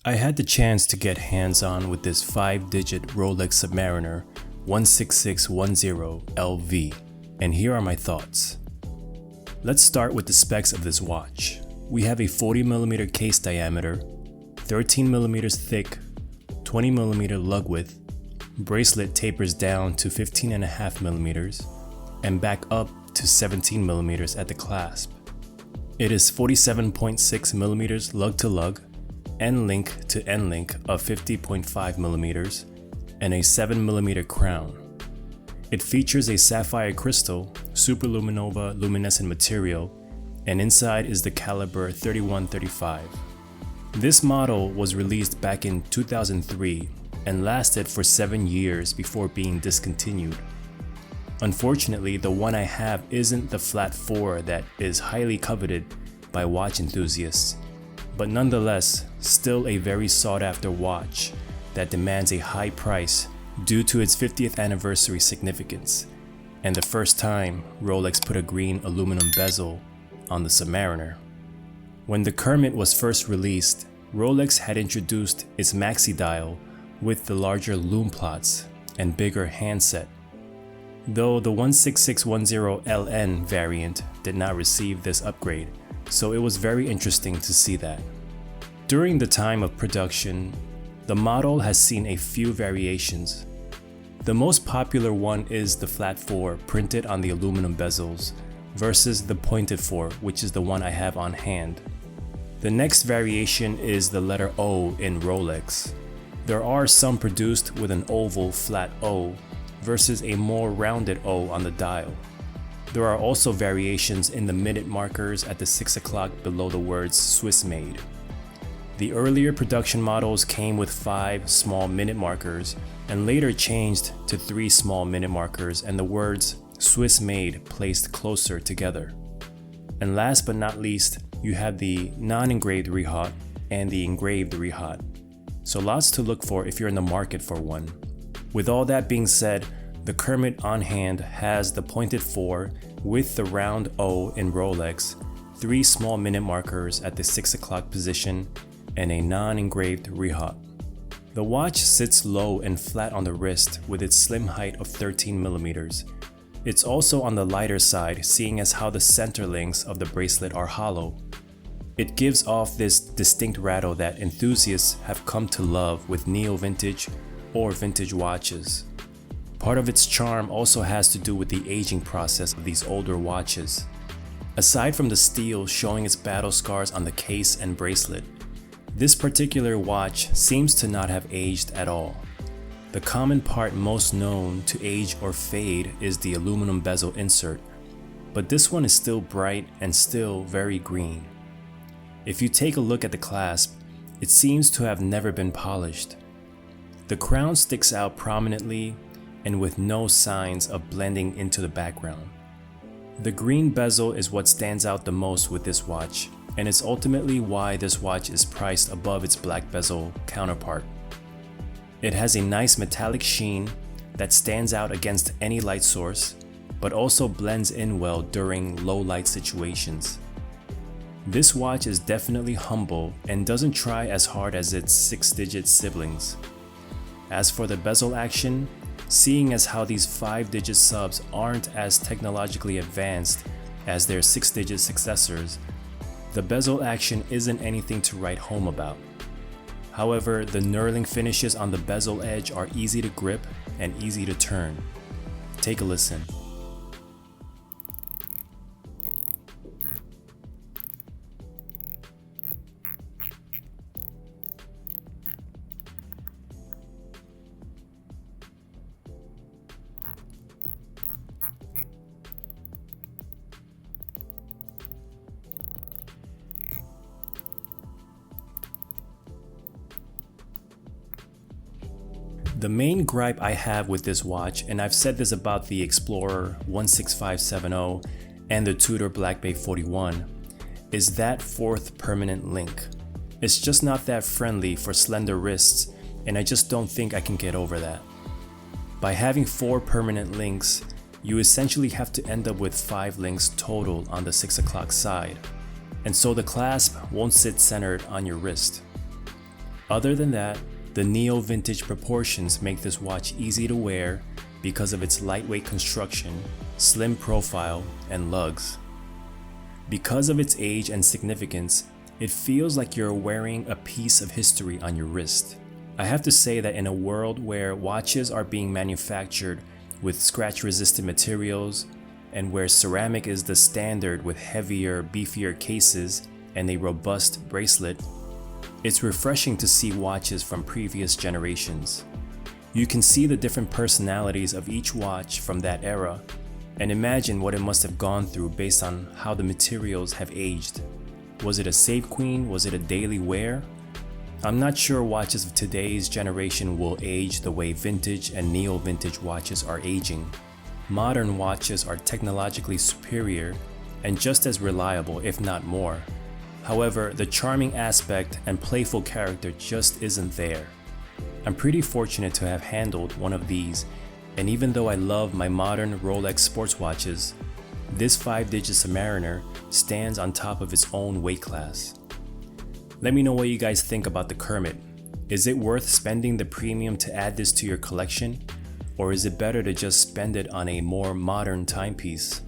I had the chance to get hands-on with this 5-digit Rolex Submariner 16610LV, and here are my thoughts. Let's start with the specs of this watch. We have a 40mm case diameter, 13mm thick, 20mm lug width, bracelet tapers down to 15.5mm, and back up to 17mm at the clasp. It is 47.6mm lug to lug, end link to end link of 50.5mm, and a 7mm crown. It features a sapphire crystal, superluminova luminescent material, and inside is the caliber 3135. This model was released back in 2003 and lasted for 7 years before being discontinued. Unfortunately, the one I have isn't the flat 4 that is highly coveted by watch enthusiasts, but nonetheless, still a very sought-after watch that demands a high price due to its 50th anniversary significance, and the first time Rolex put a green aluminum bezel on the Submariner. When the Kermit was first released, Rolex had introduced its maxi dial with the larger lume plots and bigger handset, though the 16610LN variant did not receive this upgrade, so it was very interesting to see that. During the time of production, the model has seen a few variations. The most popular one is the flat 4 printed on the aluminum bezels versus the pointed 4, which is the one I have on hand. The next variation is the letter O in Rolex. There are some produced with an oval flat O versus a more rounded O on the dial. There are also variations in the minute markers at the 6 o'clock below the words Swiss made. The earlier production models came with 5 small minute markers and later changed to 3 small minute markers and the words Swiss made placed closer together. And last but not least, you have the non-engraved rehaut and the engraved rehaut. So lots to look for if you're in the market for one. With all that being said, the Kermit on hand has the pointed 4 with the round O in Rolex, 3 small minute markers at the 6 o'clock position, and a non-engraved rehaut. The watch sits low and flat on the wrist with its slim height of 13mm. It's also on the lighter side, seeing as how the center links of the bracelet are hollow. It gives off this distinct rattle that enthusiasts have come to love with neo-vintage or vintage watches. Part of its charm also has to do with the aging process of these older watches. Aside from the steel showing its battle scars on the case and bracelet, this particular watch seems to not have aged at all. The common part most known to age or fade is the aluminum bezel insert, but this one is still bright and still very green. If you take a look at the clasp, it seems to have never been polished. The crown sticks out prominently and with no signs of blending into the background. The green bezel is what stands out the most with this watch, and it's ultimately why this watch is priced above its black bezel counterpart. It has a nice metallic sheen that stands out against any light source, but also blends in well during low light situations. This watch is definitely humble and doesn't try as hard as its 6-digit siblings. As for the bezel action, seeing as how these 5-digit subs aren't as technologically advanced as their 6-digit successors, the bezel action isn't anything to write home about. However, the knurling finishes on the bezel edge are easy to grip and easy to turn. Take a listen. The main gripe I have with this watch, and I've said this about the Explorer 16570 and the Tudor Black Bay 41, is that 4th permanent link. It's just not that friendly for slender wrists, and I just don't think I can get over that. By having 4 permanent links, you essentially have to end up with 5 links total on the 6 o'clock side, and so the clasp won't sit centered on your wrist. Other than that, the neo-vintage proportions make this watch easy to wear because of its lightweight construction, slim profile, and lugs. Because of its age and significance, it feels like you're wearing a piece of history on your wrist. I have to say that in a world where watches are being manufactured with scratch-resistant materials and where ceramic is the standard with heavier, beefier cases and a robust bracelet, it's refreshing to see watches from previous generations. You can see the different personalities of each watch from that era and imagine what it must have gone through based on how the materials have aged. Was it a save queen? Was it a daily wear? I'm not sure watches of today's generation will age the way vintage and neo-vintage watches are aging. Modern watches are technologically superior and just as reliable, if not more. However, the charming aspect and playful character just isn't there. I'm pretty fortunate to have handled one of these, and even though I love my modern Rolex sports watches, this 5-digit Submariner stands on top of its own weight class. Let me know what you guys think about the Kermit. Is it worth spending the premium to add this to your collection? Or is it better to just spend it on a more modern timepiece?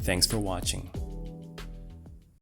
Thanks for watching.